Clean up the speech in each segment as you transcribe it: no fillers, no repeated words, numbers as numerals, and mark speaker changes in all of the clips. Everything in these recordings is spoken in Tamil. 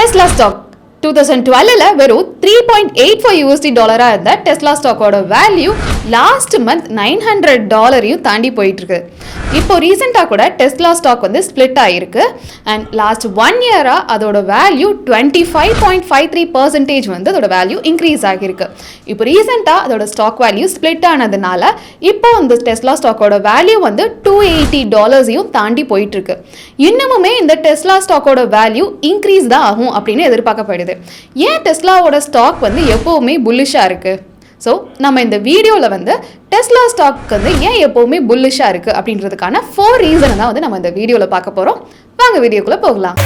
Speaker 1: டெஸ்லா ஸ்டாக் 2012ல வெறும் $3.84 இருந்த டெஸ்லா ஸ்டாக்கோட வேல்யூ லாஸ்ட் மந்த் $900 தாண்டி போயிட்டு இருக்கு. இப்போ ரீசெண்டாக கூட டெஸ்லா ஸ்டாக் வந்து ஸ்பிளிட் ஆகிருக்கு அண்ட் லாஸ்ட் 1 இயரா அதோட வேல்யூ 25.53% வந்து அதோட வேல்யூ இன்க்ரீஸ் ஆகிருக்கு. இப்போ ரீசெண்டாக அதோட ஸ்டாக் வேல்யூ ஸ்பிளிட் ஆனதுனால இப்போ இந்த டெஸ்லா ஸ்டாக்கோட வேல்யூ வந்து $280 தாண்டி போயிட்டு இருக்கு. இன்னமுமே இந்த டெஸ்லா ஸ்டாக்கோட வேல்யூ இன்க்ரீஸ் தான் ஆகும் அப்படின்னு எதிர்பார்க்கப்படுது. ஏன் டெஸ்லாவோட ஸ்டாக் வந்து எப்பவுமே புல்லிஷா இருக்கு? ஸோ நம்ம இந்த வீடியோவில் வந்து டெஸ்லா ஸ்டாக் வந்து ஏன் எப்போவுமே புல்லிஷாக இருக்குது அப்படின்றதுக்கான 4 ரீசனை தான் வந்து நம்ம இந்த வீடியோவில் பார்க்க போகிறோம். வாங்க வீடியோக்குள்ளே போகலாம்.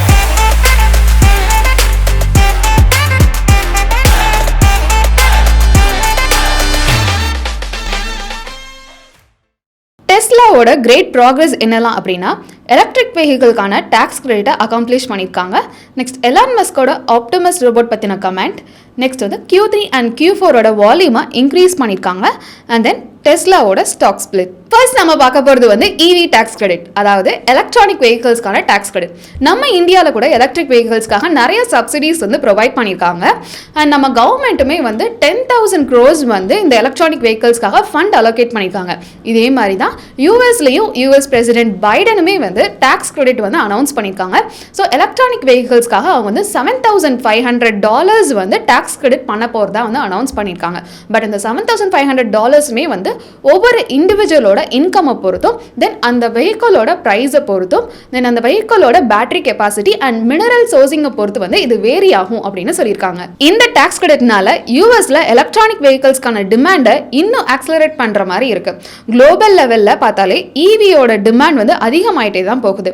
Speaker 1: டெஸ்லாவோட கிரேட் ப்ராக்ரஸ் என்னலாம் அப்படின்னா, எலக்ட்ரிக் வெஹிக்கிள்கான டேக்ஸ் கிரெடிட்டை அக்காம்ப்ளிஷ் பண்ணியிருக்காங்க. நெக்ஸ்ட் எலான் மஸ்கோட ஆப்டிமஸ் ரோபோட் பற்றின கமெண்ட். நெக்ஸ்ட் வந்து Q3 அண்ட் Q4ஓட வால்யூமை இன்க்ரீஸ் பண்ணியிருக்காங்க. அண்ட் தென் டெஸ்லாவோட ஸ்டாக் ஸ்பிளிட். ஃபர்ஸ்ட் நம்ம பார்க்க போகிறது வந்து EV டேக்ஸ் கிரெடிட், அதாவது எலக்ட்ரானிக் வெஹிக்கிள்ஸ்க்கான டேக்ஸ் கிரெடிட். நம்ம இந்தியாவில் கூட எலக்ட்ரிக் வெஹிக்கிள்ஸ்க்காக நிறைய சப்சிடிஸ் வந்து ப்ரொவைட் பண்ணியிருக்காங்க. அண்ட் நம்ம கவர்மெண்ட்டுமே வந்து 10,000 crores வந்து இந்த எலக்ட்ரானிக் வெஹிக்கிள்ஸ்க்காக ஃபண்ட் அலோகேட் பண்ணியிருக்காங்க. இதே மாதிரி தான் யூஎஸ்லையும் யூஎஸ் பிரசிடென்ட் பைடனுமே வந்து டேக்ஸ் கிரெடிட் வந்து அனௌன்ஸ் பண்ணியிருக்காங்க. ஸோ எலக்ட்ரானிக் வெஹிக்கிள்ஸ்க்காக அவங்க வந்து $7,500 வந்து டேக்ஸ் கிரெடிட் பண்ண போகிறதா வந்து அனௌன்ஸ் பண்ணியிருக்காங்க. பட் இந்த $7,500 வந்து ஒவ்வொரு இண்டிவிஜுவலோட இன்கம்மை பொறுத்தும், தென் அந்த வெஹிக்கிளோட ப்ரைஸை பொறுத்தும், தென் அந்த வெஹிக்கிளோட பேட்டரி கெப்பாசிட்டி அண்ட் மினரல் சோர்சிங்கை பொறுத்து வந்து இது வேரி ஆகும் அப்படின்னு சொல்லியிருக்காங்க. இந்த டேக்ஸ் கிரெடிட்னால யூஎஸ்ல எலக்ட்ரானிக் வெஹிக்கிள்ஸ்க்கான டிமாண்டை இன்னும் ஆக்சலரேட் பண்ற மாதிரி இருக்கு. குளோபல் லெவல்ல பார்த்தாலே EVயோட டிமாண்ட் வந்து அதிகமாயிட்டே தான் போகுது.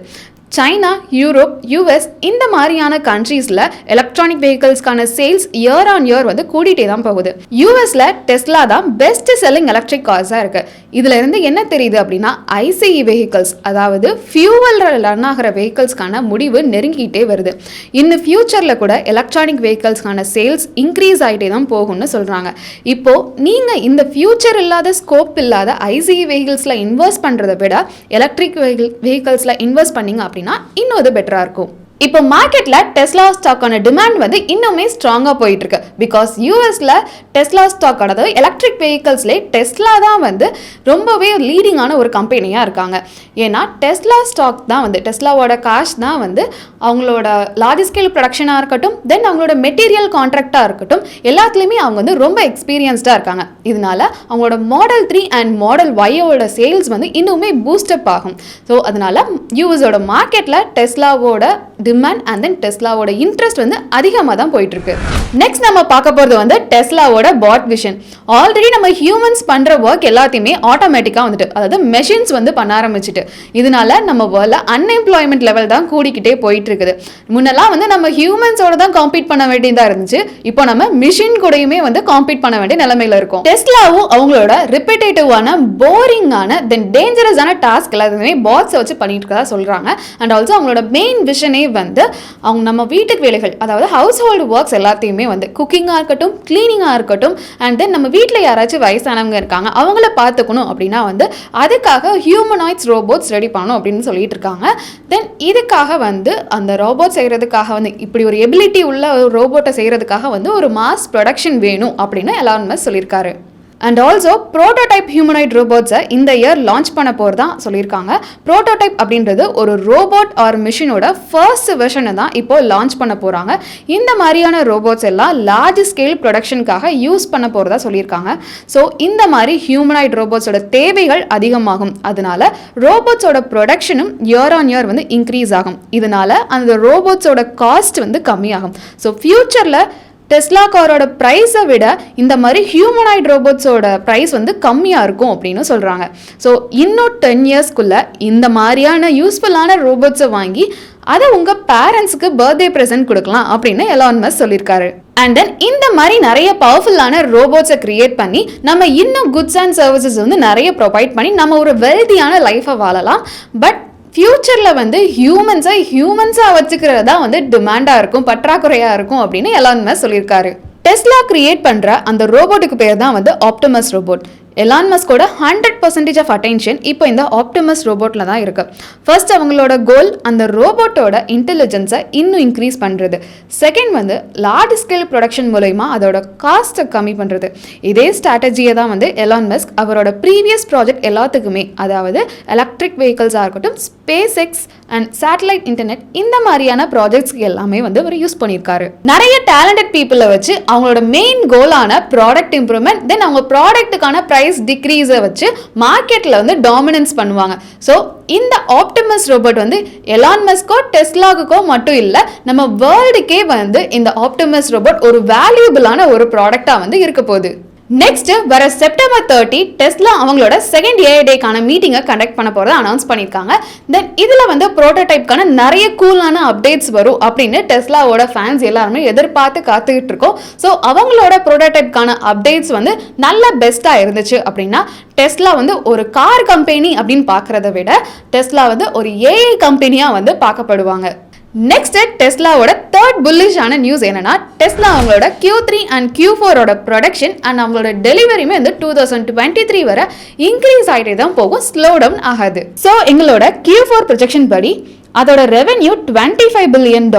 Speaker 1: சைனா, யூரோப், யூஎஸ் இந்த மாதிரியான கண்ட்ரீஸில் எலக்ட்ரானிக் வெஹிக்கிள்ஸ்க்கான சேல்ஸ் இயர் ஆன் இயர் வந்து கூட்டிகிட்டே தான் போகுது. யூஎஸில் டெஸ்லா தான் பெஸ்ட் செல்லிங் எலக்ட்ரிக் கார்ஸாக இருக்குது. இதில் இருந்து என்ன தெரியுது அப்படின்னா, ஐசிஇ வெஹிக்கிள்ஸ், அதாவது ஃபியூவல் ரன் ஆகிற வெஹிக்கிள்ஸ்க்கான முடிவு நெருங்கிக்கிட்டே வருது. இன்னும் ஃபியூச்சரில் கூட எலக்ட்ரானிக் வெஹிக்கிள்ஸ்க்கான சேல்ஸ் இன்க்ரீஸ் ஆகிட்டே தான் போகும்னு சொல்கிறாங்க. இப்போது நீங்கள் இந்த ஃபியூச்சர் இல்லாத ஸ்கோப் இல்லாத ஐசிஇ வெஹிக்கிள்ஸில் இன்வெஸ்ட் பண்ணுறதை விட எலக்ட்ரிக் வெஹிக்கிள்ஸில் இன்வெஸ்ட் பண்ணிங்க அப்படின்னா இன்னும் அது பெட்டரா இருக்கும். இப்போ மார்க்கெட்ல டெஸ்லா ஸ்டாக்கான டிமாண்ட் வந்து இன்னுமே ஸ்ட்ராங்கா போயிட்டு இருக்கு. பிகாஸ் யூஎஸ்ல டெஸ்லா ஸ்டாக், அதாவது எலக்ட்ரிக் வெஹிக்கிள்ஸ்ல டெஸ்லா தான் வந்து ரொம்பவே லீடிங்கான ஒரு கம்பெனியா இருக்காங்க. ஏன்னா டெஸ்லா ஸ்டாக் தான் வந்து டெஸ்லாவோட காஷ் தான் வந்து அவங்களோட லார்ஜ் ஸ்கேல் ப்ரொடக்ஷனாக இருக்கட்டும், தென் அவங்களோட மெட்டீரியல் கான்ட்ராக்டாக இருக்கட்டும், எல்லாத்துலேயுமே அவங்க வந்து ரொம்ப எக்ஸ்பீரியன்ஸ்டாக இருக்காங்க. இதனால அவங்களோட மாடல் 3 அண்ட் மாடல் Yயோட சேல்ஸ் வந்து இன்னுமே பூஸ்டப் ஆகும். ஸோ அதனால யூஎஸோட மார்க்கெட்டில் டெஸ்லாவோட டிமாண்ட் அண்ட் தென் டெஸ்லாவோட இன்ட்ரெஸ்ட் வந்து அதிகமாக தான் போயிட்டு இருக்கு. நெக்ஸ்ட் நம்ம பார்க்க போகிறது வந்து டெஸ்லாவோட பாட் விஷன். ஆல்ரெடி நம்ம ஹியூமன்ஸ் பண்ணுற ஒர்க் எல்லாத்தையுமே ஆட்டோமேட்டிக்காக வந்துட்டு, அதாவது மெஷின்ஸ் வந்து பண்ண ஆரம்பிச்சுட்டு, இதனால நம்ம வேர்ல்ட்ல அன்எம்ப்ளாய்மெண்ட் லெவல் தான் கூடிக்கிட்டே போயிட்டு இருக்குது. முன்னெல்லாம் வந்து நம்ம ஹியூமன்ஸோட தான் காம்பீட் பண்ண வேண்டியதாக இருந்துச்சு. இப்போ நம்ம மிஷின் கூடயுமே வந்து காம்பீட் பண்ண வேண்டிய நிலைமையில இருக்கும். டெஸ்லாவும் அவங்களோட ரிப்பீட்டேட்டிவான, போரிங்கான, தென் டேஞ்சரஸான டாஸ்க் எல்லாத்தையுமே பாட்ஸை வச்சு பண்ணிட்டு இருக்கதா சொல்றாங்க. அண்ட் ஆல்சோ அவங்களோட மெயின் விஷனே வந்து அவங்க நம்ம வீட்டுக்கு வேலைகள், அதாவது ஹவுஸ் ஹோல்டு ஒர்க்ஸ் எல்லாத்தையுமே வந்து குக்கிங்காக இருக்கட்டும், கிளீனிங்காக இருக்கட்டும், அண்ட் தென் நம்ம வீட்டில் யாராச்சும் வயசானவங்க இருக்காங்க அவங்கள பார்த்துக்கணும் அப்படின்னா வந்து அதுக்காக ஹியூமனாய்ட்ஸ் ரோபோட்ஸ் ரெடி பண்ணணும் அப்படின்னு சொல்லிட்டு இருக்காங்க. தென் இதுக்காக வந்து அந்த ரோபோட் செய்கிறதுக்காக வந்து இப்படி ஒரு எபிலிட்டி உள்ள ஒரு ரோபோட்டை செய்கிறதுக்காக வந்து ஒரு மாஸ் ப்ரொடக்ஷன் வேணும் அப்படின்னு எலான் மஸ்க் சொல்லியிருக்காரு. அண்ட் ஆல்சோ ப்ரோட்டோடைப் ஹியூமனாய்ட் ரோபோட்ஸை இந்த இயர் லான்ச் பண்ண போகிறதா சொல்லியிருக்காங்க. ப்ரோட்டோடைப் அப்படின்றது ஒரு ரோபோட் ஆர் மிஷினோட ஃபர்ஸ்ட் வெர்ஷனை தான் இப்போ லான்ச் பண்ண போகிறாங்க. இந்த மாதிரியான ரோபோட்ஸ் எல்லாம் லார்ஜ் ஸ்கேல் ப்ரொடக்ஷனுக்காக யூஸ் பண்ண போகிறதா சொல்லியிருக்காங்க. ஸோ இந்த மாதிரி ஹியூமனாய்ட் ரோபோட்ஸோட தேவைகள் அதிகமாகும். அதனால ரோபோட்ஸோட ப்ரொடக்ஷனும் இயர் ஆன் இயர் வந்து இன்க்ரீஸ் ஆகும். இதனால அந்த ரோபோட்ஸோட காஸ்ட் வந்து கம்மியாகும். ஸோ ஃபியூச்சரில் டெஸ்லா காரோட ப்ரைஸை விட இந்த மாதிரி ஹியூமனாய்ட் ரோபோட்ஸோட ப்ரைஸ் வந்து கம்மியாக இருக்கும் அப்படின்னு சொல்கிறாங்க. ஸோ இன்னும் 10 இயர்ஸ்க்குள்ளே இந்த மாதிரியான யூஸ்ஃபுல்லான ரோபோட்ஸை வாங்கி அதை உங்கள் பேரண்ட்ஸுக்கு பர்த்டே ப்ரெசென்ட் கொடுக்கலாம் அப்படின்னு எலான் மஸ்க் சொல்லியிருக்காரு. அண்ட் தென் இந்த மாதிரி நிறைய பவர்ஃபுல்லான ரோபோட்ஸை கிரியேட் பண்ணி நம்ம இன்னும் குட்ஸ் அண்ட் சர்வீசஸ் வந்து நிறைய ப்ரொவைட் பண்ணி நம்ம ஒரு வெல்தியான லைஃப்பை வாழலாம். பட் ஃபியூச்சரில் வந்து ஹியூமன்ஸாக வச்சுக்கிறது தான் வந்து டிமாண்டாக இருக்கும், பற்றாக்குறையாக இருக்கும் அப்படின்னு எலான் மஸ்க் சொல்லியிருக்காரு. டெஸ்லா கிரியேட் பண்ணுற அந்த ரோபோட்டுக்கு பேர் தான் வந்து ஆப்டிமஸ் ரோபோட். எலான் மஸ்கோட 100% ஆஃப் அட்டென்ஷன் இப்போ இந்த ஆப்டிமஸ் ரோபோட்டில் தான் இருக்குது. ஃபர்ஸ்ட் அவங்களோட கோல் அந்த ரோபோட்டோட இன்டெலிஜென்ஸை இன்னும் இன்க்ரீஸ் பண்ணுறது. செகண்ட் வந்து லார்ஜ் ஸ்கேல் ப்ரொடக்ஷன் மூலயமா அதோட காஸ்ட்டை கம்மி பண்ணுறது. இதே ஸ்ட்ராட்டஜியை தான் வந்து எலான் மஸ்க் அவரோட ப்ரீவியஸ் ப்ராஜெக்ட் எல்லாத்துக்குமே, அதாவது எலக்ட்ரிக் வெஹிக்கல்ஸாக இருக்கட்டும், space X and satellite internet, இந்த மாதிரியான ப்ராஜெக்ட்ஸ்க்கு எல்லாமே வந்து அவர் யூஸ் பண்ணியிருக்காரு. நிறைய டேலண்டட் பீப்புளை வச்சு அவங்களோட மெயின் கோலான ப்ராடக்ட் இம்ப்ரூவ்மெண்ட், தென் அவங்க ப்ராடக்ட்டுக்கான ப்ரைஸ் டிக்ரீஸை வச்சு மார்க்கெட்டில் வந்து டாமினன்ஸ் பண்ணுவாங்க. ஸோ இந்த ஆப்டிமஸ் ரோபோட் வந்து எலான் மஸ்கோ டெஸ்லாவுக்கோ மட்டும் இல்லை, நம்ம வேர்ல்டுக்கே வந்து இந்த ஆப்டிமஸ் ரோபோட் ஒரு வேல்யூபிளான ஒரு ப்ராடக்டாக வந்து இருக்க போகுது. நெக்ஸ்ட் வர செப்டம்பர் 30 டெஸ்லா அவங்களோட செகண்ட் ஏஐ டேக்கான மீட்டிங்கை கண்டக்ட் பண்ண போகிறத அனௌன்ஸ் பண்ணியிருக்காங்க. தென் இதில் வந்து ப்ரோட்டோடைப்கான நிறைய கூலான அப்டேட்ஸ் வரும் அப்படின்னு டெஸ்லாவோட ஃபேன்ஸ் எல்லாருமே எதிர்பார்த்து காத்துக்கிட்டு இருக்கோம். ஸோ அவங்களோட ப்ரோட்டோடைப்கான அப்டேட்ஸ் வந்து நல்ல பெஸ்ட்டாக இருந்துச்சு அப்படின்னா டெஸ்லா வந்து ஒரு கார் கம்பெனி அப்படின்னு பார்க்குறத விட டெஸ்லா வந்து ஒரு ஏஐ கம்பெனியாக வந்து பார்க்கப்படுவாங்க. நெக்ஸ்ட் டெஸ்லாவோட தேர்ட் புல்லிஷான நியூஸ் என்னன்னா, டெஸ்லா அவங்களோட Q3 and Q4 production and அவங்களோட டெலிவரியுமே வந்து 2023 வரை இன்க்ரீஸ் ஆகிட்டே தான் போகும், ஸ்லோ டவுன் ஆகாது. ஸோ எங்களோட Q4 ப்ரொஜெக்ஷன் படி அதோட ரெவென்யூ $25 பில்லியன்,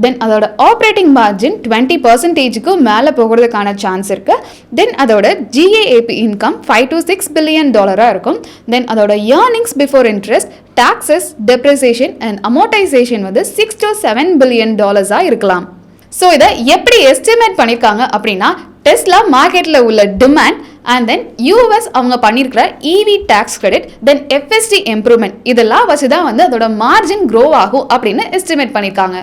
Speaker 1: தென் அதோட ஆப்ரேட்டிங் மார்ஜின் 20%க்கு மேலே போகிறதுக்கான சான்ஸ் இருக்கு. தென் அதோட GAAP இன்கம் $5 to $6 பில்லியன் இருக்கும். தென் அதோட earnings before interest, taxes, depreciation and amortization வந்து $6 to $7 பில்லியன் இருக்கலாம். ஸோ இதை எப்படி எஸ்டிமேட் பண்ணியிருக்காங்க அப்படின்னா, டெஸ்லா மார்க்கெட்டில் உள்ள டிமாண்ட் அண்ட் தென் யூஎஸ் அவங்க பண்ணியிருக்கிற இவி டேக்ஸ் கிரெடிட், தென் எஃப்எஸ்டி இம்ப்ரூவ்மெண்ட், இதெல்லாம் வச்சு தான் வந்து அதோட மார்ஜின் க்ரோ ஆகும் அப்படின்னு எஸ்டிமேட் பண்ணியிருக்காங்க.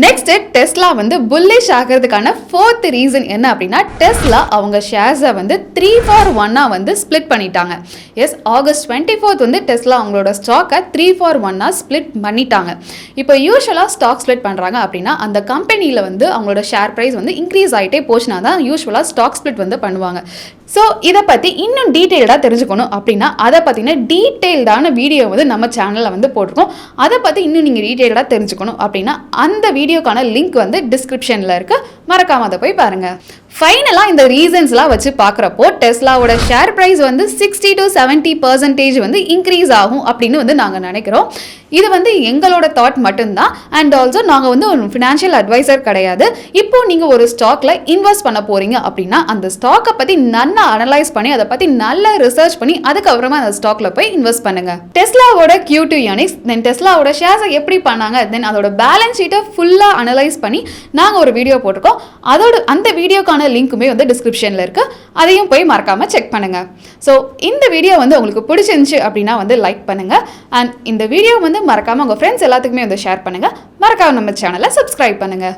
Speaker 1: நெக்ஸ்ட் டெஸ்லா வந்து புல்லிஷ் ஆகிறதுக்கான ஃபோர்த் ரீசன் என்ன அப்படின்னா, டெஸ்லா அவங்க ஷேர்ஸை வந்து 3-for-1 வந்து ஸ்பிளிட் பண்ணிட்டாங்க. எஸ், ஆகஸ்ட் 24 வந்து டெஸ்லா அவங்களோட ஸ்டாக்கை 3-for-1 ஸ்பிளிட் பண்ணிட்டாங்க. இப்போ யூஸ்வலாக ஸ்டாக் ஸ்பிளிட் பண்ணுறாங்க அப்படின்னா அந்த கம்பெனியில் வந்து அவங்களோட ஷேர் ப்ரைஸ் வந்து இன்க்ரீஸ் ஆகிட்டே போச்சுன்னா தான் யூஸ்வலாக ஸ்டாக் ஸ்பிளிட் வந்து பண்ணுவாங்க. ஸோ இதை பற்றி இன்னும் டீட்டெயில்டாக தெரிஞ்சுக்கணும் அப்படின்னா அதை பற்றின டீட்டெயில்டான வீடியோ வந்து நம்ம சேனலில் வந்து போட்டிருக்கோம். அதை பற்றி இன்னும் நீங்கள் டீட்டெயில்டாக தெரிஞ்சுக்கணும் அப்படின்னா அந்த வீடியோக்கான லிங்க் வந்து டிஸ்கிரிப்ஷனில் இருக்கு, மறக்காம அதை போய் பாருங்க. ஃபைனலாக இந்த ரீசன்ஸ்லாம் வச்சு பார்க்குறப்போ டெஸ்லாவோட ஷேர் ப்ரைஸ் வந்து 60 to 70% வந்து இன்க்ரீஸ் ஆகும் அப்படின்னு வந்து நாங்கள் நினைக்கிறோம். இது வந்து எங்களோட தாட் மட்டும்தான். அண்ட் ஆல்சோ நாங்கள் வந்து ஒரு ஃபினான்ஷியல் அட்வைசர் கிடையாது. இப்போ நீங்கள் ஒரு ஸ்டாக்ல இன்வெஸ்ட் பண்ண போறீங்க அப்படின்னா அந்த ஸ்டாக்கை பற்றி நல்லா அனலைஸ் பண்ணி அதை பற்றி நல்லா ரிசர்ச் பண்ணி அதுக்கப்புறமா அந்த ஸ்டாக்ல போய் இன்வெஸ்ட் பண்ணுங்க. டெஸ்லாவோட Q2 earnings, தென் டெஸ்லாவோட ஷேர்ஸை எப்படி பண்ணாங்க, தென் அதோட பேலன்ஸ் ஷீட்டை ஃபுல்லாக அனலைஸ் பண்ணி நாங்கள் ஒரு வீடியோ போட்டிருக்கோம். அதோட அந்த வீடியோக்கான லிங்க்குமே வந்து டிஸ்கிரிப்ஷனில் இருக்கு, அதையும் போய் மறக்காம செக் பண்ணுங்க. ஸோ இந்த வீடியோ வந்து உங்களுக்கு பிடிச்சிருந்துச்சு அப்படின்னா வந்து லைக் பண்ணுங்க. அண்ட் இந்த வீடியோ வந்து மறக்காம உங்க ஃப்ரெண்ட்ஸ் எல்லாத்துக்குமே வந்து ஷேர் பண்ணுங்க. மறக்காம நம்ம சேனலை சப்ஸ்கிரைப் பண்ணுங்க.